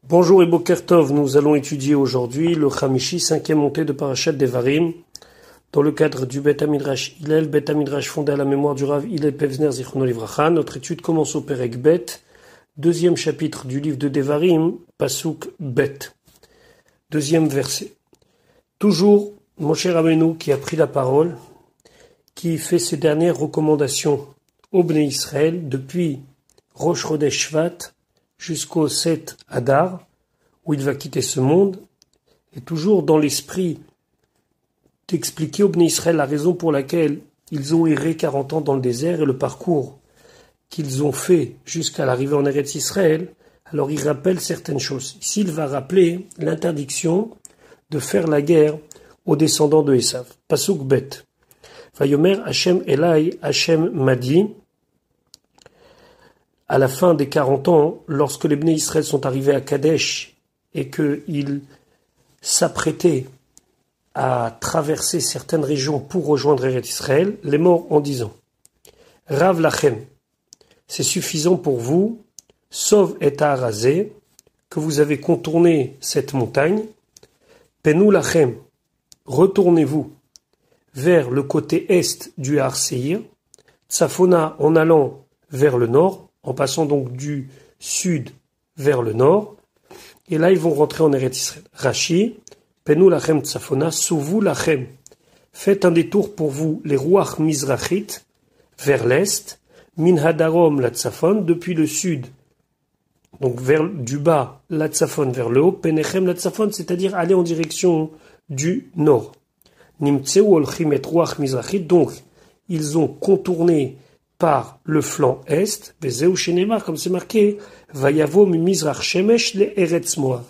Bonjour et Boker Tov, nous allons étudier aujourd'hui le Chamishi, cinquième montée de Parashat Devarim, dans le cadre du Bet HaMidrash Hillel, Bet HaMidrash fondé à la mémoire du Rav Hillel Pevzner Zichrono Livracha. Notre étude commence au Perek Bet, deuxième chapitre du livre de Devarim, Pasuk Bet, deuxième verset. Toujours Moshe Rabbeinu qui a pris la parole, qui fait ses dernières recommandations au Bnei Israël depuis Rosh Chodesh Shvat jusqu'au 7 Adar, où il va quitter ce monde, et toujours dans l'esprit d'expliquer au Bnei Israël la raison pour laquelle ils ont erré 40 ans dans le désert et le parcours qu'ils ont fait jusqu'à l'arrivée en Eretz Israël. Alors il rappelle certaines choses. Ici, il va rappeler l'interdiction de faire la guerre aux descendants de Esav. Pasuk Bet. Vayomer Hashem Elai, Hashem m'a dit, à la fin des 40 ans, lorsque les Bnei Israël sont arrivés à Kadesh et qu'ils s'apprêtaient à traverser certaines régions pour rejoindre Eretz Israël, les morts en disant Rav Lachem, c'est suffisant pour vous, sauf et Arazé, que vous avez contourné cette montagne, Penou Lachem, retournez-vous vers le côté est du Har Seir, Tsafona en allant vers le nord, en passant donc du sud vers le nord, et là ils vont rentrer en Eretz Israël. Rashi, Penou lachem tsafona, souvu lachem. Faites un détour pour vous, les Ruach Mizrachit, vers l'est, Min hadarom la tsafon, depuis le sud, donc vers du bas, la tsafon vers le haut, Penechem la tsafon, c'est-à-dire aller en direction du nord. Nimtseu olchim et Ruach Mizrachit, donc ils ont contourné par le flanc est, Vezeu Shenemar, comme c'est marqué, Vayavo Mimizrach Shemesh le Eretz Moav.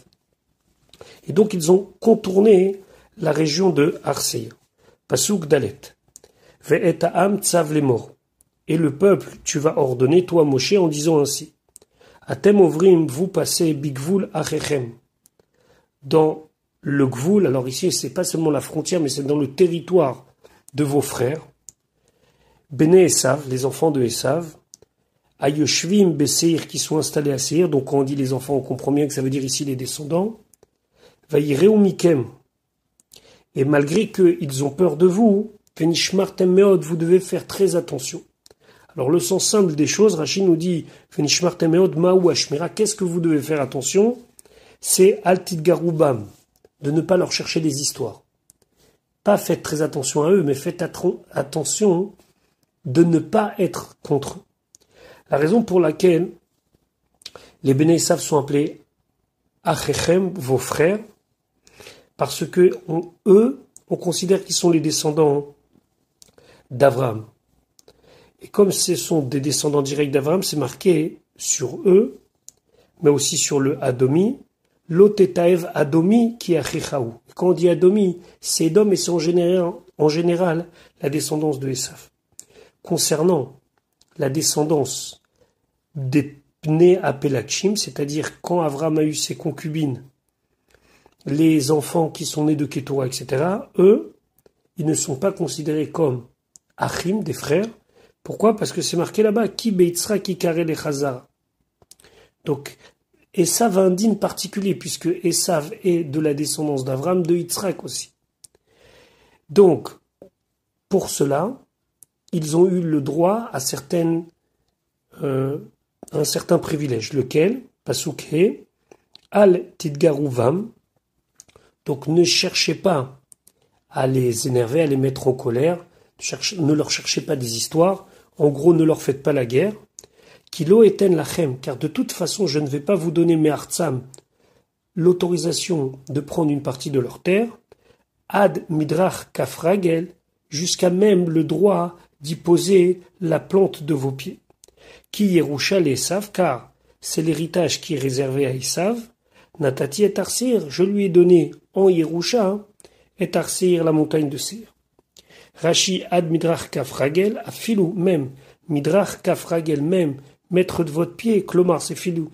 Et donc ils ont contourné la région de Har Seir. Pasuk Dalet. Ve'et ha'am tzav lemor. Et le peuple, tu vas ordonner, toi Moshe, en disant ainsi. Atem ovrim, vous passez bigvul achechem. Dans le gvul, alors ici c'est pas seulement la frontière, mais c'est dans le territoire de vos frères. Bene Esav, les enfants de Esav, Ayoshvim Beseir, qui sont installés à Seir, donc quand on dit les enfants, on comprend bien que ça veut dire ici les descendants, Vayireu Mikem, et malgré qu'ils ont peur de vous, Venishmartem Meod, vous devez faire très attention. Alors le sens simple des choses, Rashi nous dit, Venishmartem Meod Maou Ashmira, qu'est-ce que vous devez faire attention? C'est Altid Garoubam, de ne pas leur chercher des histoires. Pas faites très attention à eux, mais faites attention de ne pas être contre eux. La raison pour laquelle les Bnei Esav sont appelés Achechem, vos frères, parce que on considère qu'ils sont les descendants d'Abraham. Et comme ce sont des descendants directs d'Abraham, c'est marqué sur eux, mais aussi sur le Adomi, Lotetaev Adomi qui est Achechaou. Quand on dit Adomi, c'est Edom et c'est en général la descendance de Esav. Concernant la descendance des Pnei Apelachim, c'est-à-dire quand Avram a eu ses concubines, les enfants qui sont nés de Ketura, etc., eux, ils ne sont pas considérés comme Achim, des frères. Pourquoi? Parce que c'est marqué là-bas, Ki Beitzra Ki Kare le Chazar. Donc, Esav a un digne particulier, puisque Esav est de la descendance d'Avram, de Yitzhak aussi. Donc, pour cela, ils ont eu le droit à un certain privilège. Lequel? Pasuk He, Al Tidgaruvam. Donc ne cherchez pas à les énerver, à les mettre en colère. Ne leur cherchez pas des histoires. En gros, ne leur faites pas la guerre. Kilo eten lachem, car de toute façon, je ne vais pas vous donner me'artzam, l'autorisation de prendre une partie de leur terre. Ad midrach kafragel, jusqu'à même le droit d'y poser la plante de vos pieds. Qui Yerusha les Esav, car c'est l'héritage qui est réservé à Esav. Natati et Arsir, je lui ai donné en Yerusha, et Arsir, la montagne de Seir. Rashi ad midrach kafragel, a filou même, midrach kafragel même, mettre de votre pied, klomar c'est filou,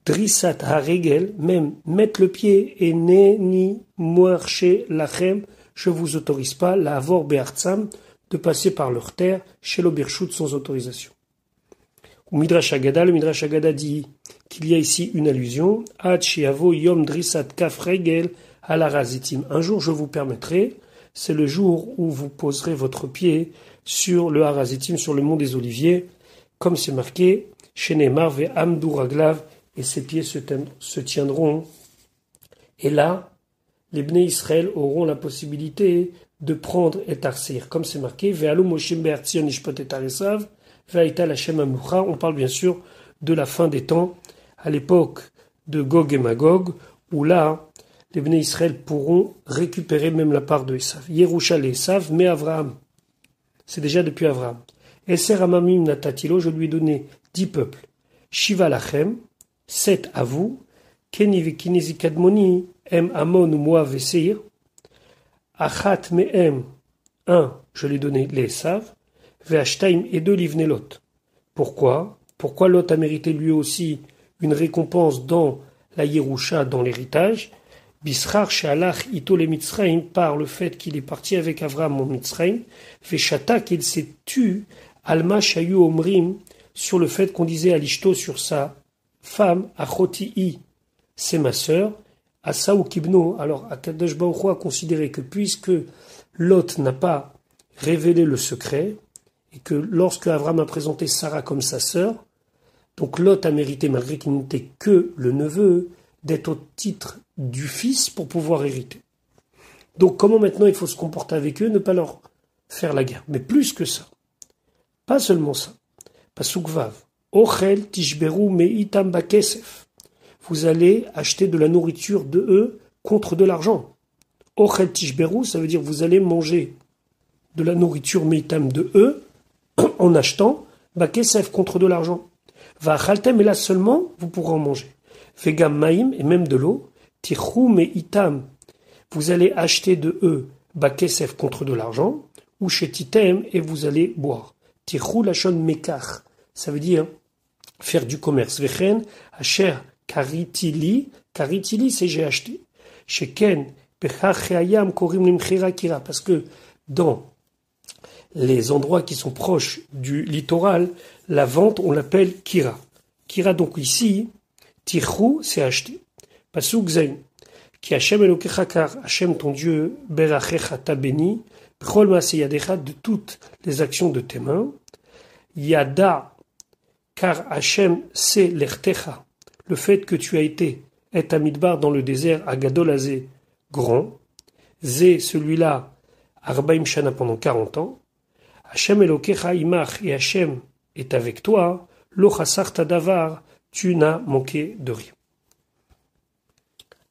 drissat haregel, même, mettre le pied, et ne ni moarche lachem, je vous autorise pas, la avor be'artzam, de passer par leur terre, chez l'Obirchut sans autorisation. Ou Midrash Agada, le Midrash Agada dit qu'il y a ici une allusion. Ad Shiavo Yom Drisat Kaf Regel Alarazitim. Un jour je vous permettrai, c'est le jour où vous poserez votre pied sur le Harazitim, sur le mont des Oliviers, comme c'est marqué, Shenemar ve Amdu Raglav, et ses pieds se tiendront. Et là, les Bnei Israël auront la possibilité de prendre et tarsir, comme c'est marqué, Ve'alu Moshim Be'artzion Ishpot et Taresav, Ve'aita Lachem Amucha. On parle bien sûr de la fin des temps, à l'époque de Gog et Magog, où là, les Bnei Israël pourront récupérer même la part de Esav. Yerusha le Esav, mais Avraham. C'est déjà depuis Avraham. Eser Amamim Natatilo, je lui ai donné 10 peuples. Shiva Lachem, 7 à vous. Keni Vekinizi Kadmoni, Em Amon ou Moav et Seir. Achat Mehem, 1, je lui ai donné les Esav. Ve'ashtaim et 2 Livnelot. Pourquoi Lot a mérité lui aussi une récompense dans la Yerusha, dans l'héritage? Bisrar Shalach Ito le Mitzrayim, par le fait qu'il est parti avec Avraham au Mitzrayim, Veshata qu'il s'est tu, Alma Shayu Omrim, sur le fait qu'on disait à l'Ishto sur sa femme, Achoti'i, c'est ma sœur, Asaou Kibno. Alors Akadosh Baruch Hu a considéré que puisque Lot n'a pas révélé le secret, et que lorsque Avraham a présenté Sarah comme sa sœur, donc Lot a mérité, malgré qu'il n'était que le neveu, d'être au titre du fils pour pouvoir hériter. Donc comment maintenant il faut se comporter avec eux, ne pas leur faire la guerre. Mais plus que ça, pas seulement ça. Pasuk Vav, Ochel tishberu meitam bakesef. Vous allez acheter de la nourriture de eux contre de l'argent. Ochel tishberu, ça veut dire vous allez manger de la nourriture meitam de eux en achetant bakesef contre de l'argent. Va chaltem, et là seulement vous pourrez en manger. Vegam maïm, et même de l'eau. Tirchou meitam, vous allez acheter de eux bakesef contre de l'argent. Ou shetitem, et vous allez boire. Tirchou lachon mekach, ça veut dire faire du commerce. Vechen asher karitili, karitili c'est j'ai acheté. Sheken pechachayam korim limchira kira, parce que dans les endroits qui sont proches du littoral, la vente on l'appelle kira. Kira donc ici, tirchou c'est acheter. Pasuk zain, ki Hashem elokecha kar, Hashem ton Dieu, berachecha t'a béni, b'chol maaseh yadecha, de toutes les actions de tes mains. Yada, car Hashem c'est l'ertecha, le fait que tu as été et amidbar dans le désert à Gadolazé grand, Zé celui-là, Arbaim Shana pendant 40 ans, Hashem Elokecha imach, et Hashem est avec toi, Lo chasarta davar, tu n'as manqué de rien.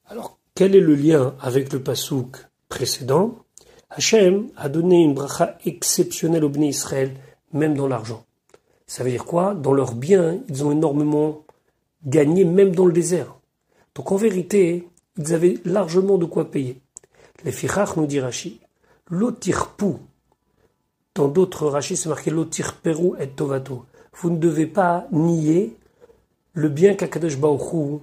Alors, quel est le lien avec le pasouk précédent? Hashem a donné une bracha exceptionnelle aux Bnei Israël, même dans l'argent. Ça veut dire quoi? Dans leurs biens, ils ont énormément gagné, même dans le désert. Donc en vérité, ils avaient largement de quoi payer. Les fichach nous dit Rashi, l'otirpou. Dans d'autres Rashi, c'est marqué l'otirperu et tovato. Vous ne devez pas nier le bien qu'Akadosh Baruch Hu,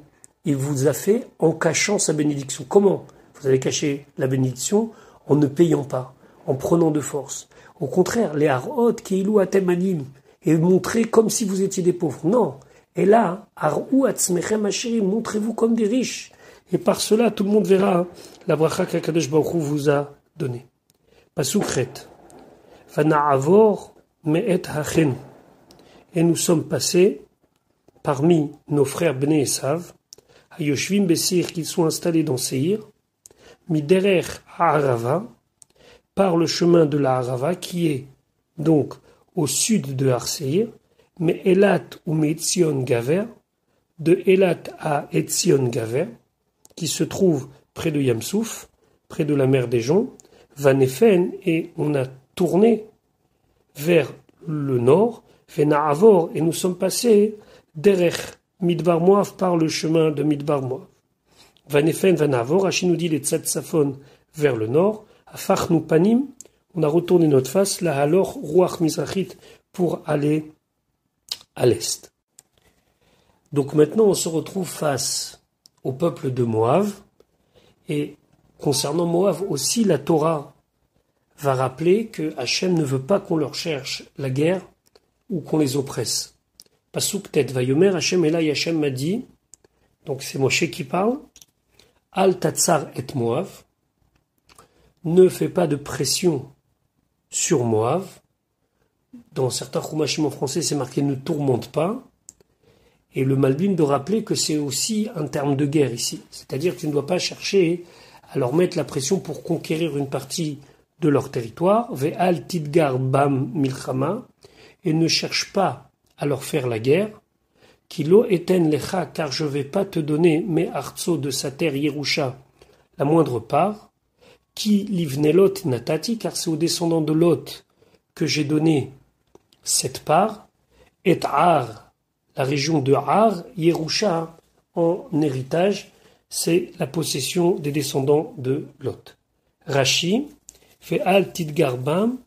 il vous a fait en cachant sa bénédiction. Comment? Vous allez cacher la bénédiction en ne payant pas, en prenant de force. Au contraire, les harot keilou atemanim, et montrer comme si vous étiez des pauvres. Non. Et là, arou atzmechem asherim, montrez-vous comme des riches. Et par cela, tout le monde verra la bracha qu'Akadosh Baruch Hu vous a donnée. Pasukret. Vana'avor me'et hachen. Et nous sommes passés parmi nos frères Bnei Esav, Hayoshvim Besir, qu'ils sont installés dans Seir, Miderer Ha'arava, par le chemin de la Harava, qui est donc au sud de Har Seir, mais Elat ou Etzion Gaver, de Elat à Etzion Gaver, qui se trouve près de Yamsouf, près de la mer des Joncs, Vanefen, et on a tourné vers le nord, Vena'avor, et nous sommes passés derech Midbar Moav, par le chemin de Midbar Moav. Vanefen, Vana'avor, Rashi nous dit les Tzatzafon vers le nord, Afachnu Panim, on a retourné notre face, là alors, Ruach Mizrachit, pour aller à l'est. Donc maintenant, on se retrouve face au peuple de Moav, et concernant Moav aussi, la Torah va rappeler que Hachem ne veut pas qu'on leur cherche la guerre ou qu'on les oppresse. Pasuk tet, Vayomer Hashem Elai, Hashem m'a dit, donc c'est Moshe qui parle, Al tatsar et Moav, ne fais pas de pression sur Moav. Dans certains chumashim en français, c'est marqué ne tourmente pas. Et le Malbim de rappeler que c'est aussi un terme de guerre ici. C'est-à-dire que tu ne dois pas chercher à leur mettre la pression pour conquérir une partie de leur territoire. Ve'al tidgar bam milchama. Et ne cherche pas à leur faire la guerre. Kilo eten lecha, car je vais pas te donner mes artso de sa terre Yerusha, la moindre part. Ki livnelot natati, car c'est aux descendants de Lot que j'ai donné cette part. Et Ar, la région de Ar, Yerusha, en héritage, c'est la possession des descendants de Lot. Rashi fait al tidgar bam,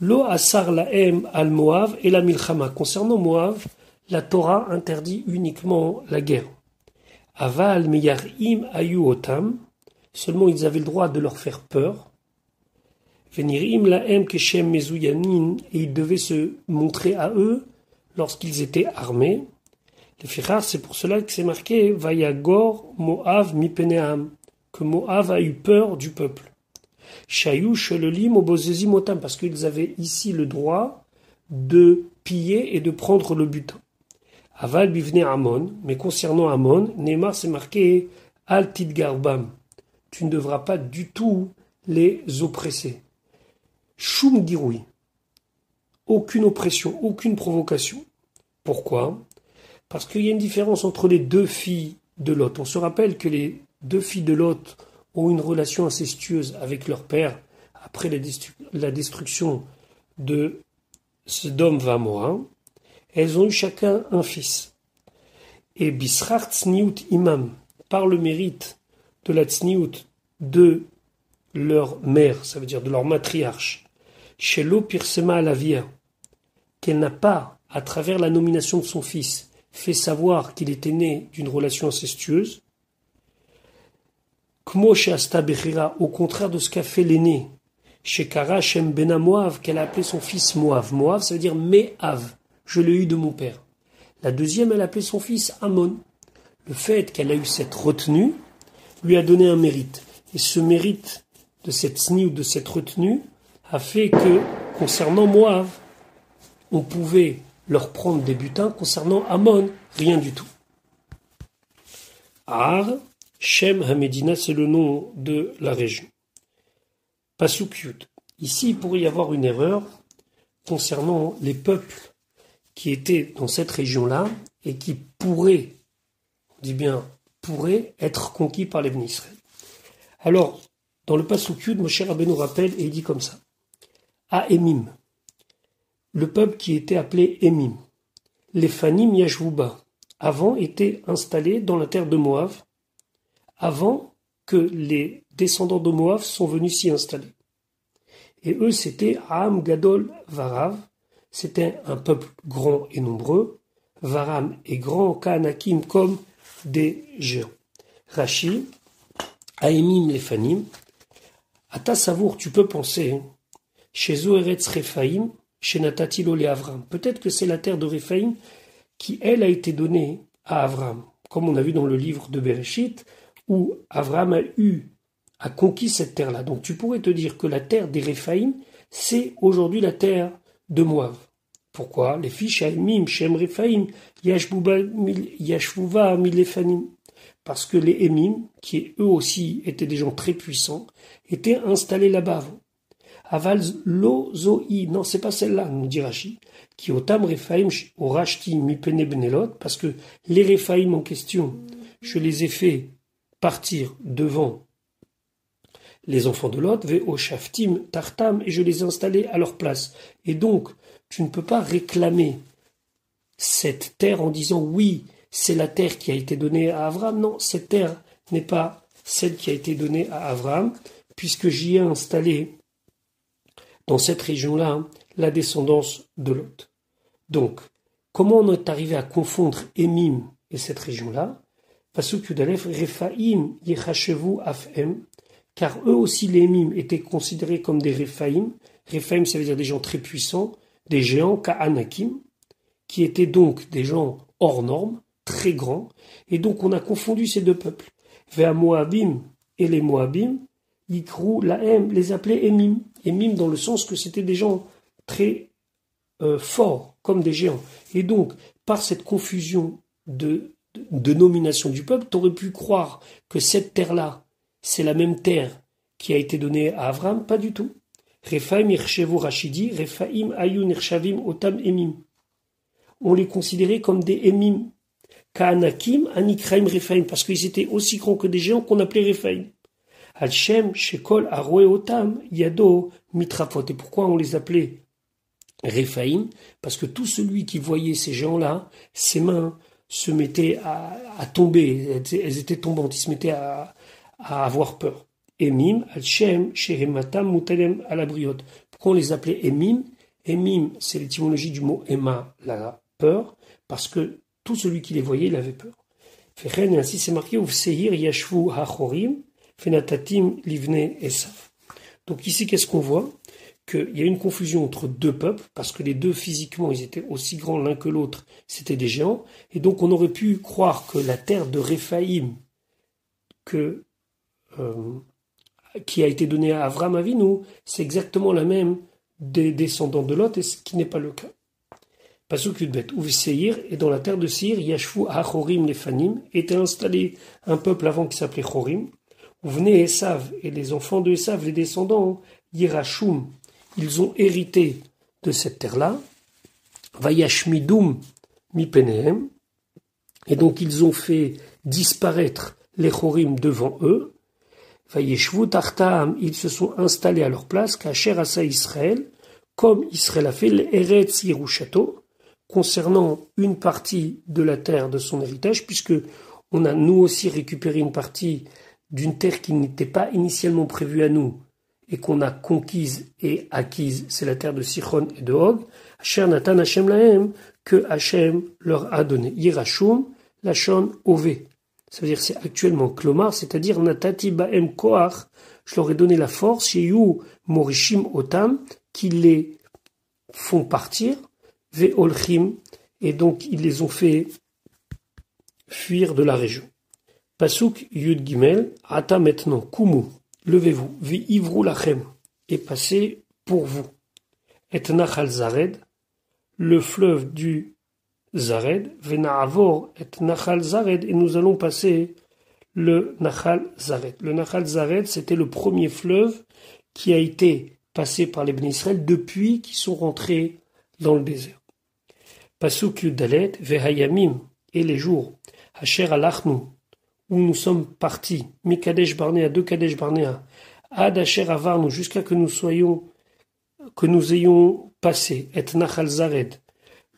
lo asar laem al Moav et la milchama. Concernant Moav, la Torah interdit uniquement la guerre. Aval meyarim ayu otam, seulement ils avaient le droit de leur faire peur. Venirim laem keshem mezouyanin, et ils devaient se montrer à eux lorsqu'ils étaient armés. Les Fichar, c'est pour cela que c'est marqué Vayagor Moav mipeneam, que Moav a eu peur du peuple. Shayou shelolim obozezim otam, parce qu'ils avaient ici le droit de piller et de prendre le butin. Aval bivne Amon, mais concernant Amon, Neymar c'est marqué Al tidgarbam, tu ne devras pas du tout les oppresser. Shum giroui, aucune oppression, aucune provocation. Pourquoi? Parce qu'il y a une différence entre les deux filles de Lot. On se rappelle que les deux filles de Lot ont une relation incestueuse avec leur père après la destruction de Sodome Vamora. Elles ont eu chacun un fils. Et Bisrar Tzniout Imam, par le mérite de la Tzniout de leur mère, ça veut dire de leur matriarche, Shelo Pirsema Alavia, qu'elle n'a pas, à travers la nomination de son fils, fait savoir qu'il était né d'une relation incestueuse, Kmo Sheasta Bechira, au contraire de ce qu'a fait l'aîné, Shekara Shem Bena Moav, qu'elle a appelé son fils Moav. Moav, ça veut dire Me'av, je l'ai eu de mon père. La deuxième, elle a appelé son fils Amon. Le fait qu'elle a eu cette retenue lui a donné un mérite. Et ce mérite de cette sni ou de cette retenue a fait que, concernant Moav, on pouvait leur prendre des butins. Concernant Amon, rien du tout. Ar, Shem Hamedina, c'est le nom de la région. Pasuk Yud. Ici, il pourrait y avoir une erreur concernant les peuples qui étaient dans cette région-là et qui pourraient, on dit bien pourraient, être conquis par les Bnei Israël. Alors, dans le Pasuk Yud, Moshe Rabbeinu nous rappelle et il dit comme ça. À Emim, le peuple qui était appelé Emim, les Fanim Yashvuba, avant étaient installés dans la terre de Moav, avant que les descendants de Moav sont venus s'y installer. Et eux, c'était Am Gadol Varav, c'était un peuple grand et nombreux, Varam et grand, Kanakim comme des géants. Rashi, Aemim les Fanim, à ta savour, tu peux penser, chez Zoeretz Rephaim, chez Natatilo les Avram. Peut-être que c'est la terre de Rephaim qui, elle, a été donnée à Avram, comme on a vu dans le livre de Bereshit, où Avram a conquis cette terre-là. Donc tu pourrais te dire que la terre des Rephaim, c'est aujourd'hui la terre de Moav. Pourquoi? Les filles Shaimim, Shem Rephaim, Yashvuva, Milefanim. Parce que les Emim, qui eux aussi étaient des gens très puissants, étaient installés là-bas avant. Aval lo zoi, non, c'est pas celle-là, nous dit Rashi, qui otam Rephaim, au rachti mipene benelot, parce que les Rephaim en question, je les ai fait partir devant les enfants de Lot, ve shaftim tartam, et je les ai installés à leur place. Et donc, tu ne peux pas réclamer cette terre en disant oui, c'est la terre qui a été donnée à Avram. Non, cette terre n'est pas celle qui a été donnée à Avram, puisque j'y ai installé dans cette région-là la descendance de Lot. Donc, comment on est arrivé à confondre Emim et cette région-là? Pasuk Yudalef, Rephaim Yechachevu Afem, car eux aussi les Emim étaient considérés comme des Rephaim. Rephaim, ça veut dire des gens très puissants, des géants, Ka'anakim. qui étaient donc des gens hors normes, très grands, et donc on a confondu ces deux peuples. Vers Moabim et les Moabim, Yikrou, Lahem, les appelaient Émim. Émim dans le sens que c'était des gens très forts, comme des géants. Et donc, par cette confusion de nomination du peuple, tu aurais pu croire que cette terre-là, c'est la même terre qui a été donnée à Avram, pas du tout. Rephaim Irchevu Rachidi, Rephaim Ayun Irshavim Otam Emim. On les considérait comme des Emim. Ka'anakim, Anikraim Rephaim, parce qu'ils étaient aussi grands que des géants qu'on appelait Rephaim. Hachem, Shekol, Aroe Otam, Yado, Mitrafot. Et pourquoi on les appelait Rephaim? Parce que tout celui qui voyait ces géants-là, ses mains se mettaient à tomber, elles étaient tombantes, ils se mettaient à avoir peur. Emim, Hachem, Shehematam, Mutalem, Alabriot. Pourquoi on les appelait Emim? Emim, c'est l'étymologie du mot Emma, la peur, parce que tout celui qui les voyait, il avait peur. Et ainsi c'est marqué, Uvseir Yashvu Hachorim, Fenatatim Livne Esav. Donc ici, qu'est-ce qu'on voit? Qu'il y a une confusion entre deux peuples, parce que les deux physiquement, ils étaient aussi grands l'un que l'autre, c'était des géants, et donc on aurait pu croire que la terre de Réphaïm, qui a été donnée à Avram Avinu, c'est exactement la même des descendants de Lot, et ce qui n'est pas le cas. Pasuk Yudbet, Uv Seir, et dans la terre de Seir, Yashvu Hachorim Lefanim, était installé un peuple avant qui s'appelait Chorim, où venaient Esav, et les enfants de Esav, les descendants, Yirachum, ils ont hérité de cette terre-là, Vayashmidum Mipenehem, et donc ils ont fait disparaître les Chorim devant eux, Vayeshvu Tartam, ils se sont installés à leur place, Kacher Asa Israël, comme Israël a fait l'Eretz Yerushato, concernant une partie de la terre de son héritage, puisque on a nous aussi récupéré une partie d'une terre qui n'était pas initialement prévue à nous, et qu'on a conquise et acquise, c'est la terre de Sichon et de Og, Asher Natan Hashem Lahem, que Hashem leur a donné. Yirachum, Lachon Ove. Ça veut dire c'est actuellement Klomar, c'est-à-dire Natati Baem Koach, je leur ai donné la force, Yeyu Morishim Otam, qui les font partir, Ve Olchim, et donc ils les ont fait fuir de la région. Pasuk Yud Gimel, Ata maintenant, Kumu, levez-vous, Vi Ivrou Lachem, et passez pour vous. Et Nachal Zared, le fleuve du Zared, Venaavor et Nachal Zared, et nous allons passer le Nachal Zared. Le Nachal Zared, c'était le premier fleuve qui a été passé par les Bnei Israël depuis qu'ils sont rentrés dans le désert. Pasuk Yudalet, Vehayamim, et les jours, Hacher Alachnu, où nous sommes partis, Mikadesh Barnea, de Kadesh Barnea, Ad Hacher Avarnu, jusqu'à que nous ayons passé, et Nachal Zared,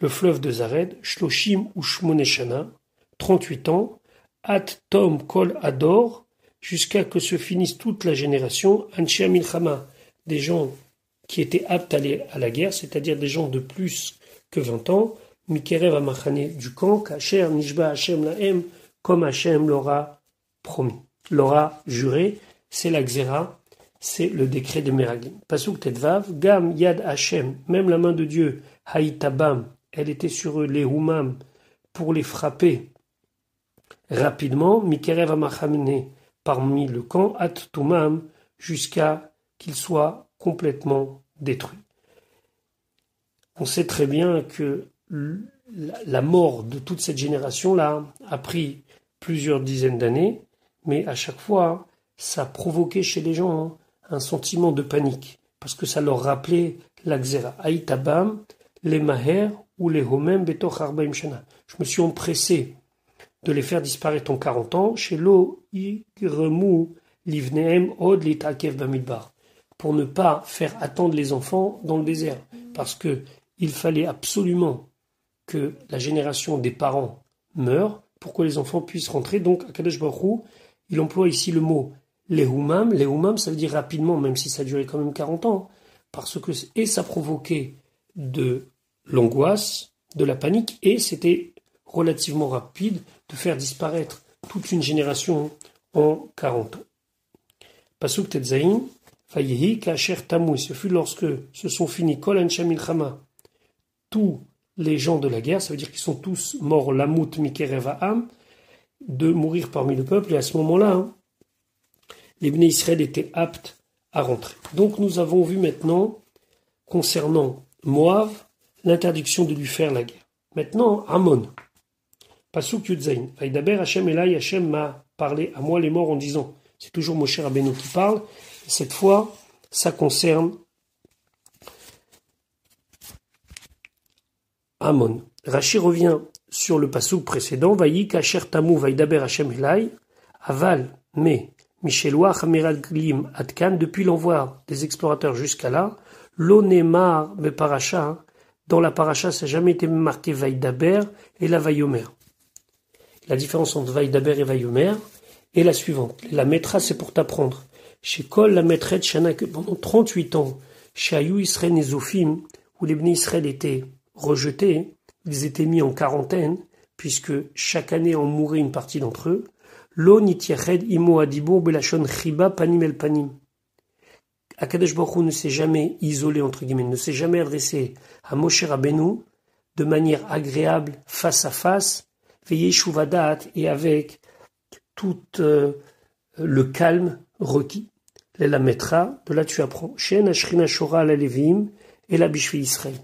le fleuve de Zared, Shloshim ou Shmoneshana, 38 ans, At Tom Kol Ador, jusqu'à que se finisse toute la génération, Anshe Milchama, des gens qui étaient aptes à aller à la guerre, c'est-à-dire des gens de plus que 20 ans, Mikerev Amachane du camp, Kacher Nishba Hashem Lahem, comme Hashem l'aura promis, l'aura juré, c'est la Xéra, c'est le décret de Meraglim. Pasuk Tetvav, Gam Yad Hashem, même la main de Dieu, Haïtabam, elle était sur eux, les Humam, pour les frapper rapidement, Mikerev Amachane, parmi le camp, At Tumam, jusqu'à qu'il soit complètement détruit. On sait très bien que la mort de toute cette génération-là a pris plusieurs dizaines d'années, mais à chaque fois, ça provoquait chez les gens un sentiment de panique, parce que ça leur rappelait la Xéra. Aïtabam, les Maher ou les Homem Betoch Arbaim Shana. Je me suis empressé de les faire disparaître en 40 ans, chez Lo Igremu Livneem Od Litakev Bamidbar, pour ne pas faire attendre les enfants dans le désert, parce que il fallait absolument que la génération des parents meure pour que les enfants puissent rentrer. Donc, à Kadosh Baruch Hu, il emploie ici le mot Lehumam. Lehumam, ça veut dire rapidement, même si ça durait quand même 40 ans, parce que, et ça provoquait de l'angoisse, de la panique, et c'était relativement rapide de faire disparaître toute une génération en 40 ans. Pasuk Tetzaïn, Vayehi Kacher Tamu, ce fut lorsque se sont finis Kol Ansha Milchama, tous les gens de la guerre, ça veut dire qu'ils sont tous morts, lamut mikerev ha'am, de mourir parmi le peuple, et à ce moment-là, les Bnei Israël étaient aptes à rentrer. Donc nous avons vu maintenant, concernant Moav, l'interdiction de lui faire la guerre. Maintenant, Ammon. Pasuk Yudzaïn. Vaïdaber Hachem Elai, Hachem m'a parlé à moi les morts en disant, c'est toujours Moshe Rabbeinu qui parle, et cette fois, ça concerne Ammon. Rashi revient sur le pasuk précédent, Vaï Kacher Tamu Vaïdaber Hachem Elai, Aval, mais, Michelwa Hamiral Glim Atkan, depuis l'envoi des explorateurs jusqu'à là, l'Onemar Beparacha, dans la paracha, ça n'a jamais été marqué Vaïdaber et la Vaïomer. La différence entre Vaïdaber et Vaïomer est la suivante. La Metra, c'est pour t'apprendre. Chez Kol, la Metret, Shana, que pendant 38 ans, chez Ayou Israël et Zofim, où les Bnei Israël étaient rejetés, ils étaient mis en quarantaine, puisque chaque année on mourait une partie d'entre eux. Lo nitiached imo adibur belashon chiba panim el panim. Akadosh Baruch Hu ne s'est jamais isolé, entre guillemets, ne s'est jamais adressé à Moshe Rabbeinu de manière agréable, face à face, veillez shuvadat, et avec tout le calme requis. La metra, de là tu apprends, Shen Ashrina Shora la Levim et la Bishvi Israël,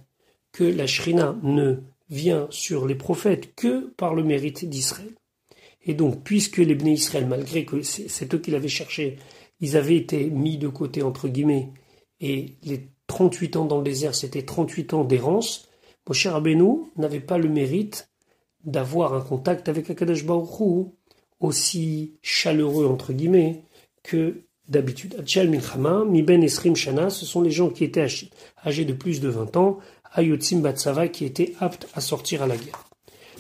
que la Shrina ne vient sur les prophètes que par le mérite d'Israël. Et donc, puisque les Bnei Israël, malgré que c'est eux qui l'avaient cherché, ils avaient été mis de côté, entre guillemets, et les 38 ans dans le désert, c'était 38 ans d'errance, Moshe Rabbeinu n'avait pas le mérite d'avoir un contact avec Akadosh Baruch Hu aussi chaleureux, entre guillemets, que d'habitude. Atchal Milchama, Miben Esrim Shana, ce sont les gens qui étaient âgés de plus de 20 ans, Ayotzim Batsava, qui étaient aptes à sortir à la guerre.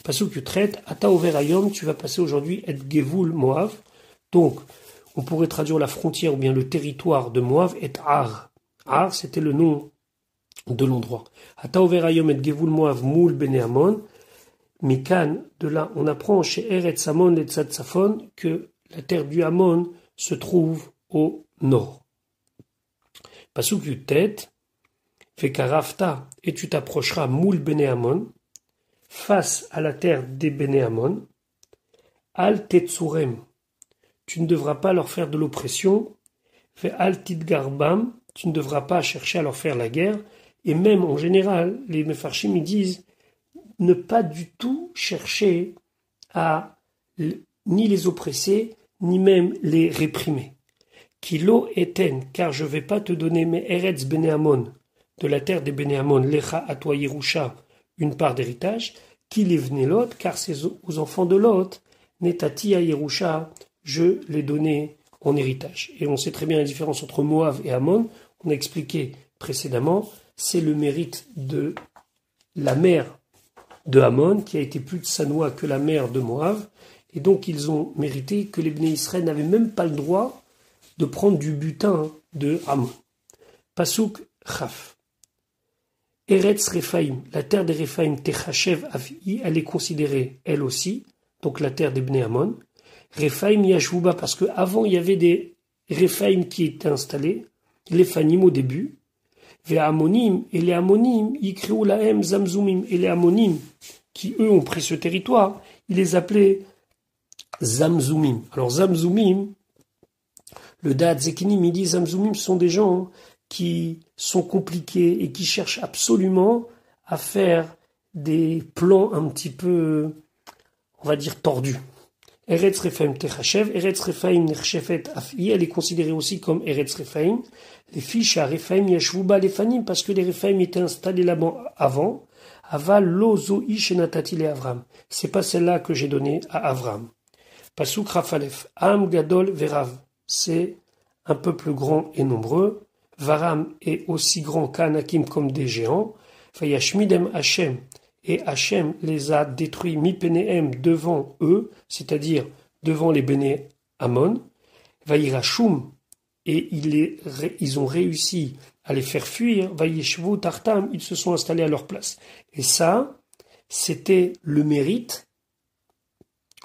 Pasuk Yutret, Ata Over Ayom, tu vas passer aujourd'hui et Gevul Moav. Donc, on pourrait traduire la frontière ou bien le territoire de Moav et Ar. Ar, c'était le nom de l'endroit. Ata Over Ayom et Gevul Moav Moul Bene Amon. Mikan, de là, on apprend chez Eretz Amon et Tzatzafon que la terre du Amon se trouve au nord. Pasuk Yutet, Fekarafta, et tu t'approcheras Moul Bene Amon, face à la terre des Bene Amon, Al Tetsurem, tu ne devras pas leur faire de l'oppression, Fe Al Tidgarbam, tu ne devras pas chercher à leur faire la guerre, et même en général, les Mefarshim ils disent ne pas du tout chercher à ni les oppresser, ni même les réprimer. Kilo eten, car je ne vais pas te donner mes Eretz Bene Amon, de la terre des Bene Amon, Lecha à toi Yerusha, une part d'héritage, qui les venait Lot, car c'est aux enfants de Lot, Netati à Yerusha, je les donnais en héritage. Et on sait très bien la différence entre Moav et Amon, on a expliqué précédemment, c'est le mérite de la mère de Amon, qui a été plus tsanoua que la mère de Moav, et donc ils ont mérité que les Bnei Israël n'avaient même pas le droit de prendre du butin de Amon. Pasuk Chaf. Eretz Rephaim, la terre des Rephaim, Techachev Avi, elle est considérée, elle aussi, donc la terre des Bnei Amon. Rephaim Yashvuba, parce qu'avant il y avait des Rephaim qui étaient installés, les Phanim au début, Ve Amonim, et les Amonim, Yikriou Lahem Zamzumim, et les Amonim, qui eux ont pris ce territoire, ils les appelaient Zamzumim. Alors Zamzumim, le Da'at Zekinim, il dit Zamzumim, ce sont des gens qui sont compliqués et qui cherchent absolument à faire des plans un petit peu, on va dire, tordus. Eretz Rephaim Techachev, Eretz Rephaim Nechshefet Afi, elle est considérée aussi comme Eretz Rephaim. Les fiches à Rephaim Yashvuba les Fanim, parce que les Rephaim étaient installés là-bas avant. Aval lo zo'i shenatati le Avram. C'est pas celle-là que j'ai donnée à Avram. Pasuk Rafalef, Am Gadol Verav. C'est un peuple grand et nombreux. Varam est aussi grand qu'Anakim comme des géants. Vayashmidem Hashem. Et Hachem les a détruits mi-Pénéhem devant eux, c'est-à-dire devant les Béné Amon. Vaïrachum, et ils ont réussi à les faire fuir. Vaïeshvu Tartam, ils se sont installés à leur place. Et ça, c'était le mérite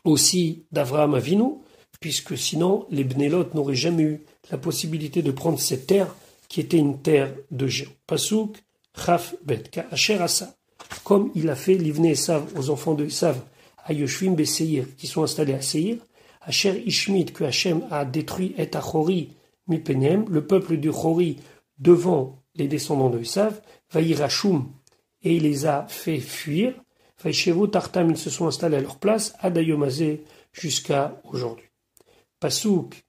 aussi d'Avraham Avinu, puisque sinon les Bnélot n'auraient jamais eu la possibilité de prendre cette terre qui était une terre de géants. Pasuk Chaf Bet, Ka'asher Asa. comme il a fait l'Ivne Esav aux enfants de Esav, à Yoshvim Beseir, qui sont installés à Seir, Asher Ishmit, que Hachem a détruit et Achori Mipenem, le peuple de Chori devant les descendants de Esav, Vaïrachum, et il les a fait fuir, Vaïchevo Tartam, ils se sont installés à leur place, Adayomazé, jusqu'à aujourd'hui. Pasouk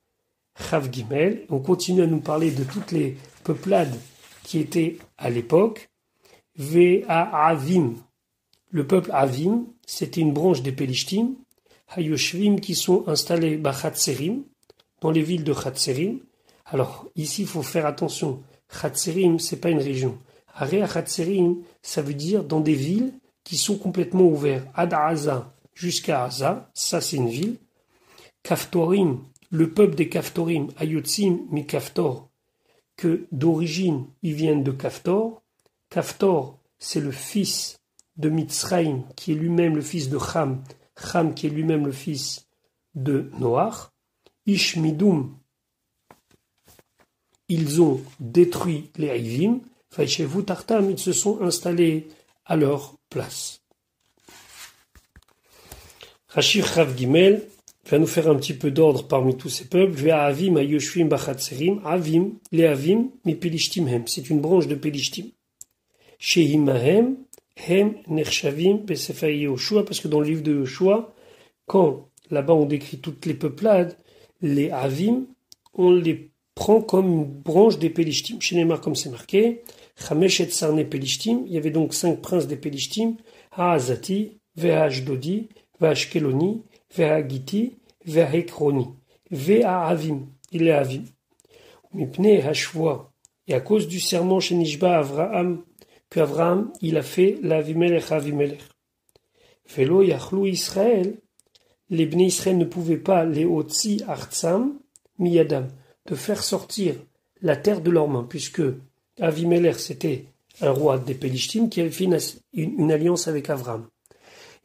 Chav Gimel, on continue à nous parler de toutes les peuplades qui étaient à l'époque. Ve'a'avim, le peuple Avim, c'était une branche des Pélishtim, Hayoshvim qui sont installés Chatserim, dans les villes de Chatserim. Alors ici il faut faire attention, Chatserim c'est pas une région. Area Chatserim, ça veut dire dans des villes qui sont complètement ouvertes, Ad Aza jusqu'à Aza, ça c'est une ville. Kaftorim, le peuple des Kaftorim, Ayotzim mi Kaftor, que d'origine ils viennent de Kaftor. Kaftor, c'est le fils de Mitzraïm, qui est lui-même le fils de Cham, Cham qui est lui-même le fils de Noach. Ishmidum, ils ont détruit les Haïvim, Vaïchevu Tartam, ils se sont installés à leur place. Rachir Chav Gimel va nous faire un petit peu d'ordre parmi tous ces peuples. Ve'avim ayoshvim bachatserim, Avim, les Avim, mi Pelishtim hem, c'est une branche de Pelishtim. Shehimahem, hem nershavim besefer Yehoshua, parce que dans le livre de Yehoshua, quand là-bas on décrit toutes les peuplades, les Avim, on les prend comme une branche des Pelishtim. Chez Neymar, comme c'est marqué, Chamesh et Sarne Pelishtim, il y avait donc 5 princes des Pelishtim, Haazati, Ve'ashdodi, Ve'ashkeloni, Ve'agiti, Ve'ahekroni, Ve'aavim, il est Avim. Mipne Hashvoa, et à cause du serment chez Nishba Avraham, que Avraham, il a fait l'Avimelech Avimelech. Velo Yachlou Israël, les Bnei Israël ne pouvaient pas les Otsi Artsam, Miyadam, de faire sortir la terre de leurs mains, puisque Avimelech, c'était un roi des Pélishtim qui avait fait une alliance avec Avraham.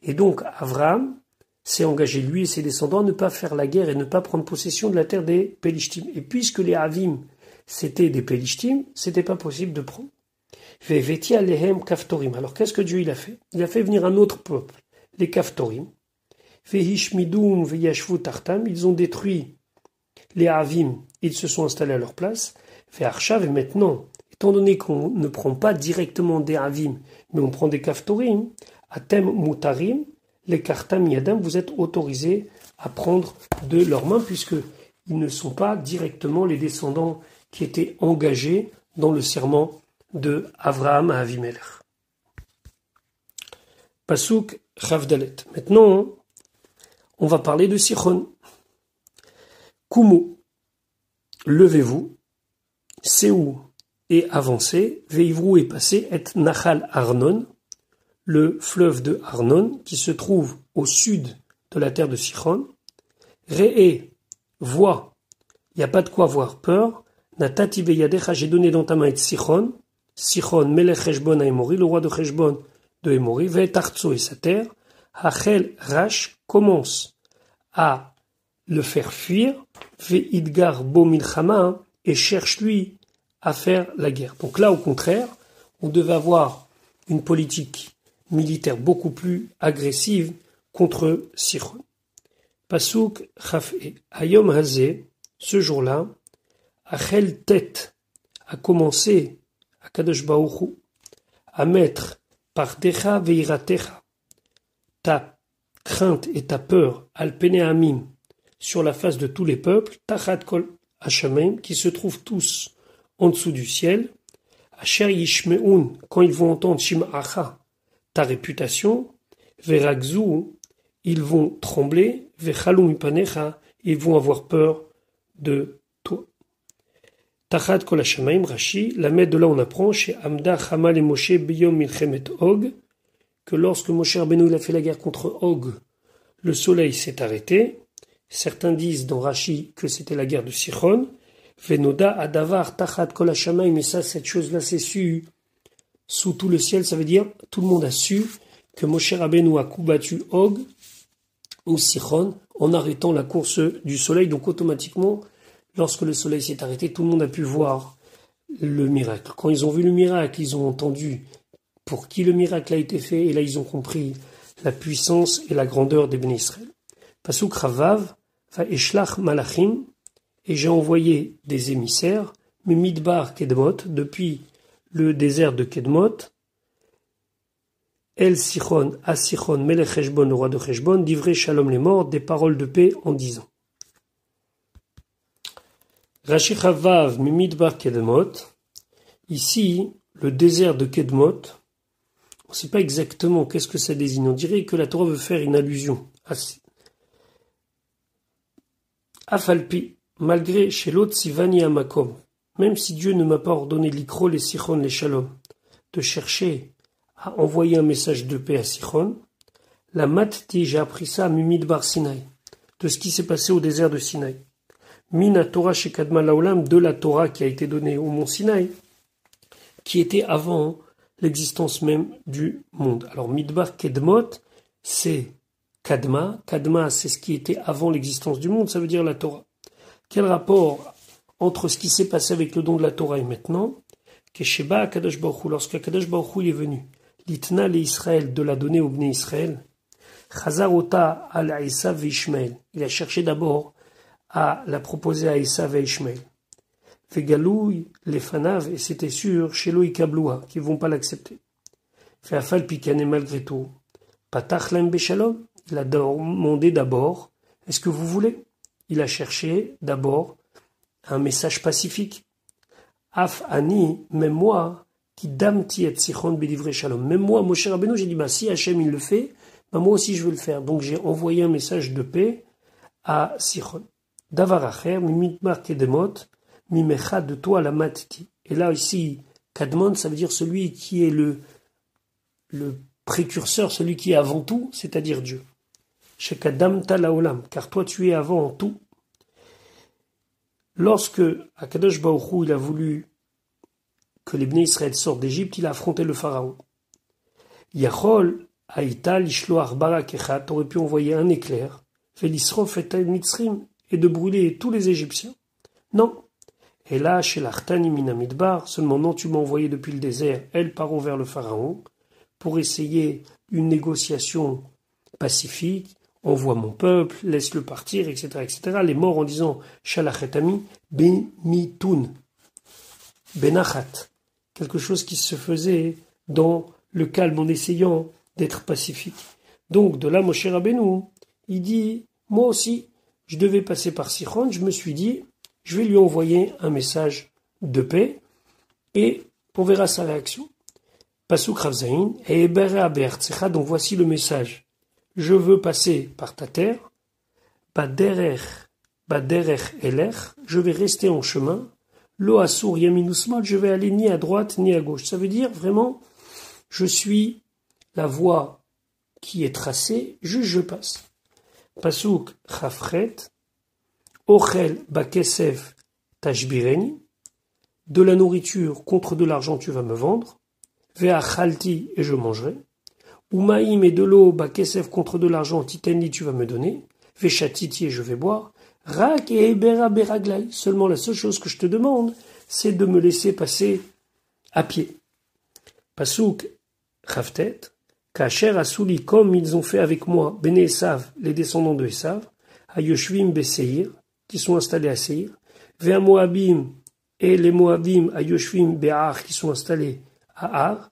Et donc, Avraham s'est engagé, lui et ses descendants, à ne pas faire la guerre et ne pas prendre possession de la terre des Pélishtim. Et puisque les Avim, c'était des Pélishtim, c'était pas possible de prendre. Ve'vetia lehem kaftorim. Alors, qu'est-ce que Dieu il a fait? Il a fait venir un autre peuple, les Kaftorim. Ve'hishmidum ve'yashvu tartam. Ils ont détruit les Avim, ils se sont installés à leur place. Ve'arshav, et maintenant, étant donné qu'on ne prend pas directement des Avim, mais on prend des Kaftorim, Atem Mutarim, les Kartam Yadam, vous êtes autorisés à prendre de leurs mains, puisque ils ne sont pas directement les descendants qui étaient engagés dans le serment de Avraham à Avimelech. Pasuk Chavdalet. Maintenant, on va parler de Sichon. Kumu, levez-vous, Séou et avancez, Veivrou et passez, et Nachal Arnon, le fleuve de Arnon, qui se trouve au sud de la terre de Sichon. Re'e, vois, il n'y a pas de quoi avoir peur. Natati beyadecha, j'ai donné dans ta main et Sichon, Sichon, Melech Heshbon à Émori, le roi de Heshbon de Émori, Ve'et Artso et sa terre. Hachel Rash commence à le faire fuir, Ve'idgar bo milchama, et cherche lui à faire la guerre. Donc là, au contraire, on devait avoir une politique militaire beaucoup plus agressive contre Sichon. Pasuk Chaf'e. Hayom Hazé, ce jour-là, Achel Tet a commencé à Kadosh Baruch Hu à mettre par Decha Veiratecha ta crainte et ta peur, al Peneamim, sur la face de tous les peuples, Tachat Kol Hashameim, qui se trouvent tous en dessous du ciel, Asher Yishmeun, quand ils vont entendre Shim'acha, ta réputation, Veragzu, ils vont trembler, Vechalum Ipanecha, ils vont avoir peur de toi. Tachat Kol Hashameim, Rashi, la mette de là on apprend, chez Amda Hamal et Moshe Biyom Milchemet Og, que lorsque Moshe Rabbeinu il a fait la guerre contre Og, le soleil s'est arrêté. Certains disent dans Rashi que c'était la guerre de Sichon. Venoda Adavar Tachat Kol Hashamayim, mais ça, cette chose-là, c'est su sous tout le ciel. Ça veut dire, tout le monde a su que Moshe Rabbeinu a combattu Og ou Sichon en arrêtant la course du soleil. Donc, automatiquement, lorsque le soleil s'est arrêté, tout le monde a pu voir le miracle. Quand ils ont vu le miracle, ils ont entendu pour qui le miracle a été fait, et là ils ont compris la puissance et la grandeur des Bnei Israël. Pasuk Ravav, Eshlach Malachim, et j'ai envoyé des émissaires, mais Midbar Kedmot, depuis le désert de Kedmot, El Sichon, Asichon, Melech Heshbon, le roi de Heshbon, d'Ivrei Shalom les morts, des paroles de paix en disant. Rashi Chavav, Midbar Kedmot, ici, le désert de Kedmot, on ne sait pas exactement qu'est-ce que ça désigne. On dirait que la Torah veut faire une allusion à Afalpi, malgré Shelot Sivani Amakom, même si Dieu ne m'a pas ordonné l'Ikro, les Sichon, les Shalom, de chercher à envoyer un message de paix à Sichon, la Matti, j'ai appris ça à Midbar Sinaï, de ce qui s'est passé au désert de Sinaï. Mina Torah chez Kadma Laolam, de la Torah qui a été donnée au mont Sinaï, qui était avant l'existence même du monde. Alors Midbar Kedmot, c'est Kadma. Kadma, c'est ce qui était avant l'existence du monde, ça veut dire la Torah. Quel rapport entre ce qui s'est passé avec le don de la Torah et maintenant? Kesheba Akadosh Baruch Hu, lorsque Akadosh Baruch Hu est venu, l'Itna le Israël, de la donner au Bnei Israël, Chazarota al Esav et Ishmael. Il a cherché d'abord à la proposer à Esav et Ishmael. Vegalouy les Fanav, et c'était sûr, chez Loïkabloua, qui ne vont pas l'accepter. Feafal Pikane, malgré tout, Patach Lem Beshalom, il a demandé d'abord, est-ce que vous voulez? Il a cherché d'abord un message pacifique. Af Ani, même moi, qui damti et sichon bedivre shalom. Même moi, Moshe Rabbeinu, j'ai dit, bah, si Hachem il le fait, bah, moi aussi je veux le faire. Donc j'ai envoyé un message de paix à Sichon. Davar acher, mitmar kedemot, mimecha de toi la matiti. Et là, ici, Kadmon, ça veut dire celui qui est le précurseur, celui qui est avant tout, c'est-à-dire Dieu. Shekadamta laolam, car toi tu es avant tout. Lorsque Akadosh Baruch Hu, il a voulu que les Bnei Israël sortent d'Égypte, il a affronté le Pharaon. Yachol, Haïta, Lishloach, Barak Echat, aurait pu envoyer un éclair, Felisrof et Mitzrim, et de brûler tous les Égyptiens. Non. Et là, chez l'Artani Minamidbar, seulement non, tu m'as envoyé depuis le désert, El Paro vers le Pharaon, pour essayer une négociation pacifique, envoie mon peuple, laisse-le partir, etc., etc. Les morts en disant Shalachetami, Benitoun, Benachat, quelque chose qui se faisait dans le calme en essayant d'être pacifique. Donc, de là, Moshe Rabbeinu, il dit, moi aussi, je devais passer par Sichon, je me suis dit, je vais lui envoyer un message de paix, et on verra sa réaction. Pasuk Ravzaïn, et Ebera Be'artsecha, donc voici le message. Je veux passer par ta terre, Baderech Elech, je vais rester en chemin, Lo Asur Yaminusmal, je vais aller ni à droite ni à gauche. Ça veut dire vraiment, je suis la voie qui est tracée, je passe. Pasuk Chafret, Ochel Bakesef Tashbireni, de la nourriture contre de l'argent tu vas me vendre, Ve'achalti et je mangerai, Umaïm et de l'eau Bakesef contre de l'argent Titenli tu vas me donner, Ve'chatiti et je vais boire, Rak et Ebera Beraglai, seulement la seule chose que je te demande, c'est de me laisser passer à pied. Pasuk Chavtet, Kacher Asuli, comme ils ont fait avec moi, Bene Esav, les descendants de Esav, Ayoshvim Beseir, qui sont installés à Seir, Vea Moabim et les Moabim Ayoshvim Be'ar, qui sont installés à Ar,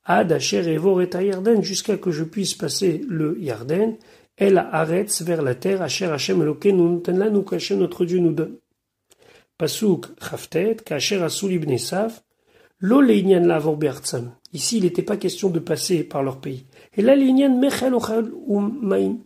Ad Asher Evor et Yarden, jusqu'à que je puisse passer le Yarden, El Haaretz vers la terre, Asher Hashem Elokeinu noten lanu, qu'Hashem notre Dieu nous donne. Pasuk Chavtet, Kacher Asuli Bne Esav, Lo Leinyan Lavor Be'artzam. Ici, il n'était pas question de passer par leur pays. Et là, Leinyan Mechel Ochel Umaim,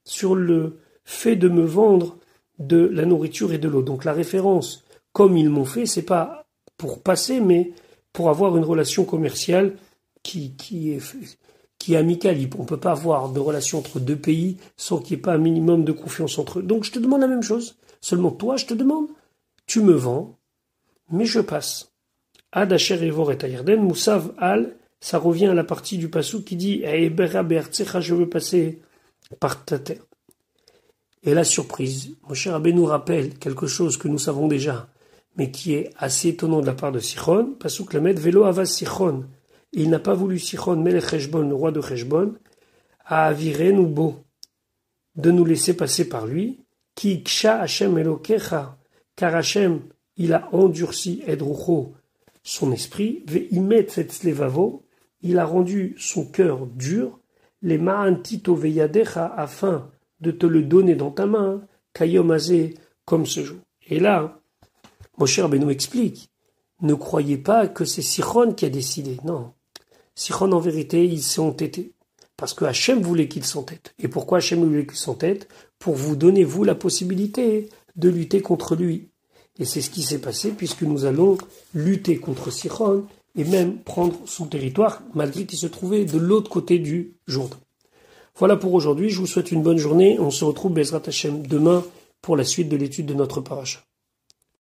sur le fait de me vendre de la nourriture et de l'eau. Donc la référence, comme ils m'ont fait, c'est pas pour passer, mais pour avoir une relation commerciale qui est amicale. On ne peut pas avoir de relation entre deux pays sans qu'il n'y ait pas un minimum de confiance entre eux. Donc je te demande la même chose. Seulement toi, je te demande, tu me vends, mais je passe. Ad Asher Evor et Yarden, Moussav Al, ça revient à la partie du passou qui dit Ebera Be'artsecha, je veux passer par ta terre. Et la surprise, Moshe Rabbeinu nous rappelle quelque chose que nous savons déjà, mais qui est assez étonnant de la part de Sichon. Pasuk Lamed, Velo Avas Sichon, Et il n'a pas voulu Sichon Melech Heshbon, le roi de Heshbon, à avirer nous beau, de nous laisser passer par lui, qui ksha Hashem Elokecha, car Hashem, il a endurci Edrucho, son esprit, veimet etzlevavo, il a rendu son cœur dur, les ma'antito veyadecha, afin de te le donner dans ta main, kayom azé, comme ce jour. Et là, Moshe Rabbeinu explique, ne croyez pas que c'est Sichon qui a décidé, non. Sichon, en vérité, il s'est entêté. Parce que Hachem voulait qu'il s'entête. Et pourquoi Hachem voulait qu'il s'entête? Pour vous donner, vous, la possibilité de lutter contre lui. Et c'est ce qui s'est passé, puisque nous allons lutter contre Sichon, et même prendre son territoire, malgré qu'il se trouvait de l'autre côté du Jourdain. Voilà pour aujourd'hui, je vous souhaite une bonne journée, on se retrouve Bezrat Hachem demain pour la suite de l'étude de notre paracha.